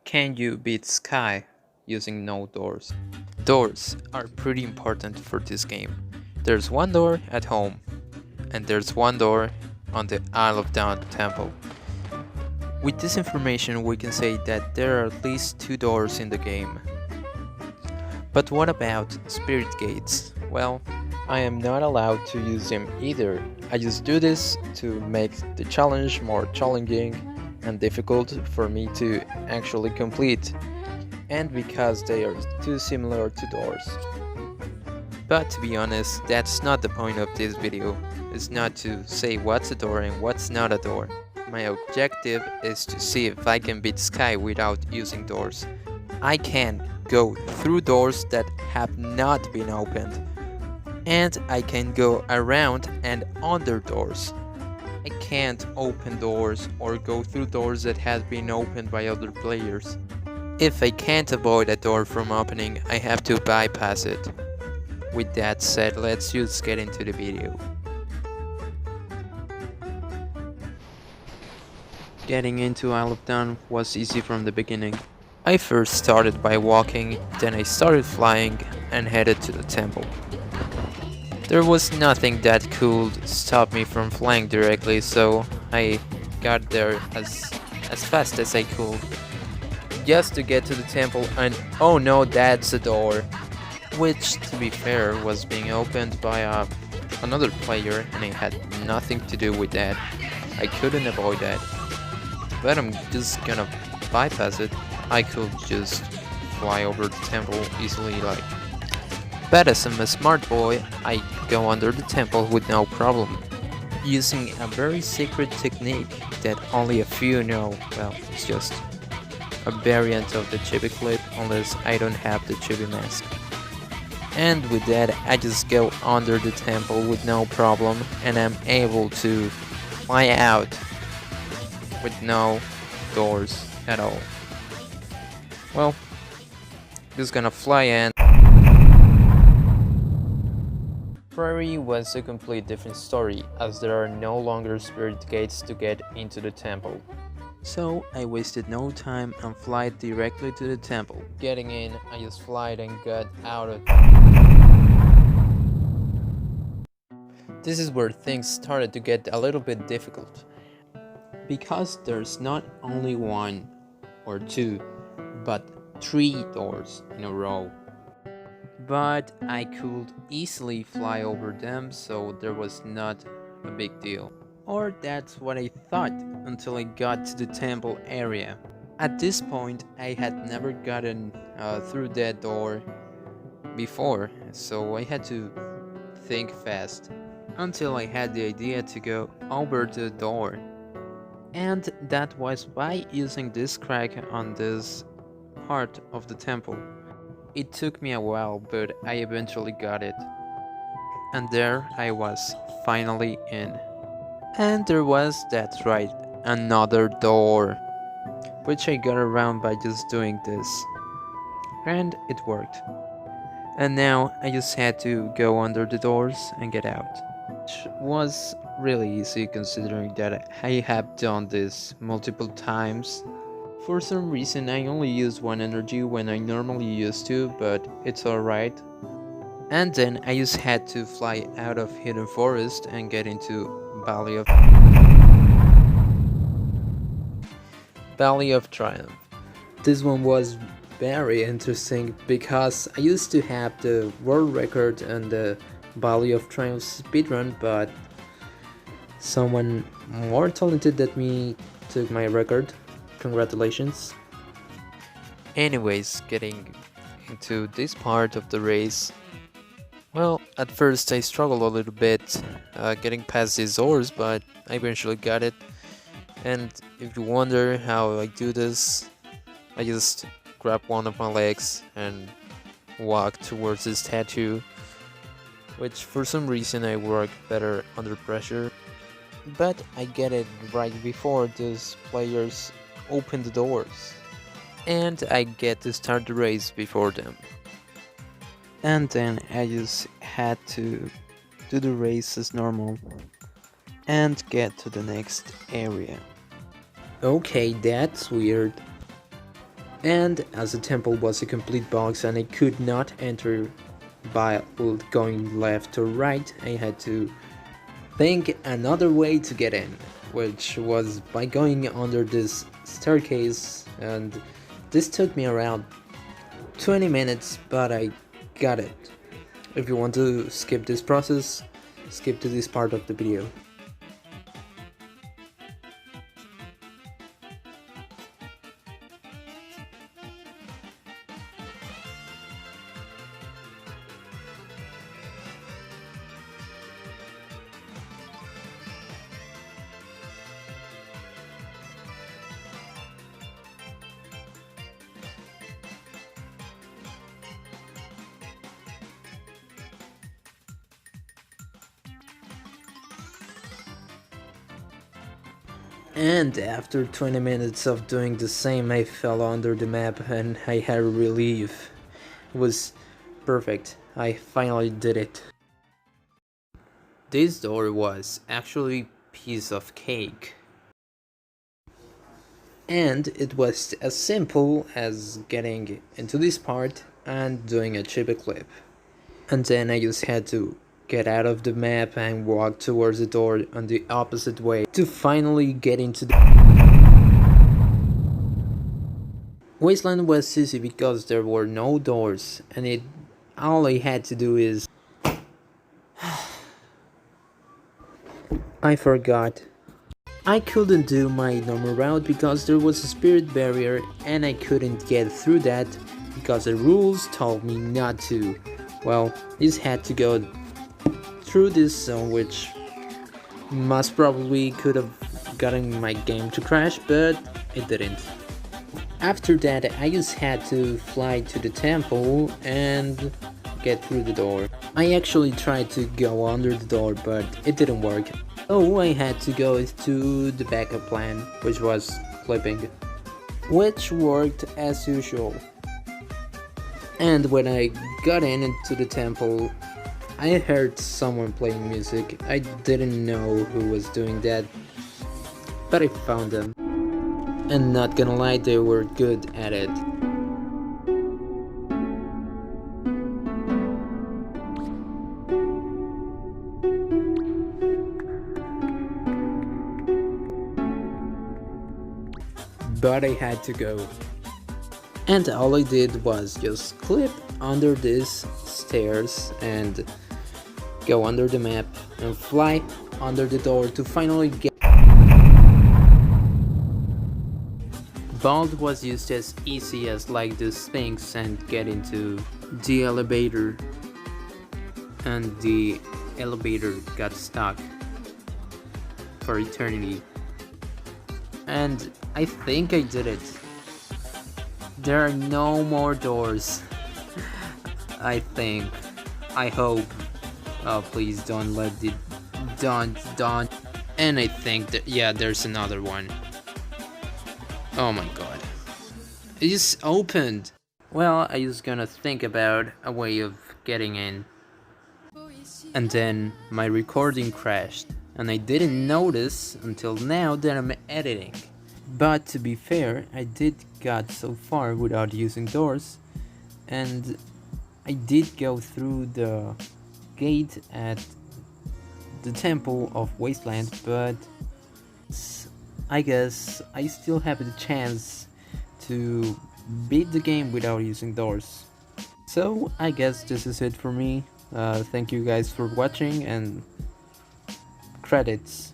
Can you beat Sky using no doors? Doors are pretty important for this game. There's one door at home, and there's one door on the Isle of Dawn temple. With this information, we can say that there are at least two doors in the game. But what about spirit gates? Well, I am not allowed to use them either. I just do this to make the challenge more challenging and difficult for me to actually complete, and because they are too similar to doors. But to be honest, that's not the point of this video. It's not to say what's a door and what's not a door. My objective is to see if I can beat Sky without using doors. I can go through doors that have not been opened, and I can go around and under doors. I can't open doors or go through doors that have been opened by other players. If I can't avoid a door from opening, I have to bypass it. With that said, let's just get into the video. Getting into Isle of Dawn was easy from the beginning. I first started by walking, then I started flying and headed to the temple. There was nothing that could stop me from flying directly, so I got there as fast as I could. Just to get to the temple, and oh no, that's a door. Which, to be fair, was being opened by another player, and it had nothing to do with that. I couldn't avoid that. But I'm just gonna bypass it. I could just fly over the temple easily, like. But as I'm a smart boy, I go under the temple with no problem, using a very secret technique that only a few know. Well, it's just a variant of the chibi clip, unless I don't have the chibi mask. And with that, I just go under the temple with no problem, and I'm able to fly out with no doors at all. Well, just gonna fly in. Prairie was a complete different story, as there are no longer spirit gates to get into the temple. So I wasted no time and fly directly to the temple. Getting in, I just flied and got out of. This is where things started to get a little bit difficult, because there's not only one or two, but three doors in a row. But I could easily fly over them, so there was not a big deal. Or that's what I thought until I got to the temple area. At this point, I had never gotten through that door before, so I had to think fast until I had the idea to go over the door. And that was by using this crack on this part of the temple. It took me a while, but I eventually got it. And there I was, finally in. And there was, that's right, another door, which I got around by just doing this. And it worked. And now I just had to go under the doors and get out. Which was really easy considering that I have done this multiple times. For some reason I only used one energy when I normally used to, but it's alright. And then I just had to fly out of Hidden Forest and get into Valley of Triumph. This one was very interesting because I used to have the world record and the Valley of Triumph speedrun, but someone more talented than me took my record. Congratulations. Anyways, getting into this part of the race. Well, at first I struggled a little bit getting past these doors, but I eventually got it. And if you wonder how I do this, I just grab one of my legs and walk towards this statue, which for some reason I work better under pressure. But I get it right before those players open the doors, and I get to start the race before them. And then I just had to do the race as normal and get to the next area. Okay, that's weird. And as the temple was a complete box and I could not enter by going left or right, I had to think another way to get in, which was by going under this staircase, and this took me around 20 minutes, but I got it. If you want to skip this process, skip to this part of the video. And after 20 minutes of doing the same, I fell under the map and I had relief. It was perfect. I finally did it. This door was actually piece of cake. And it was as simple as getting into this part and doing a chibi clip. And then I just had to get out of the map and walk towards the door on the opposite way to finally get into the... Wasteland was easy because there were no doors and all I had to do is... I forgot. I couldn't do my normal route because there was a spirit barrier and I couldn't get through that because the rules told me not to. Well, this had to go through this zone, which most probably could have gotten my game to crash, but it didn't. After that, I just had to fly to the temple and get through the door. I actually tried to go under the door, but it didn't work. So I had to go to the backup plan, which was clipping, which worked as usual. And when I got into the temple, I heard someone playing music. I didn't know who was doing that, but I found them. And not gonna lie, they were good at it. But I had to go. And all I did was just clip under these stairs and go under the map and fly under the door to finally get... Vault was used as easy as like the Sphinx and get into the elevator, and the elevator got stuck for eternity. And I think I did it. There are no more doors. I think. I hope. Oh, please don't let it... Don't. And I think that, yeah, there's another one. Oh my god. It just opened. Well, I was gonna think about a way of getting in. And then my recording crashed. And I didn't notice until now that I'm editing. But to be fair, I did got so far without using doors. And I did go through the gate at the Temple of Wasteland, but I guess I still have the chance to beat the game without using doors. So I guess this is it for me. Thank you guys for watching, and credits.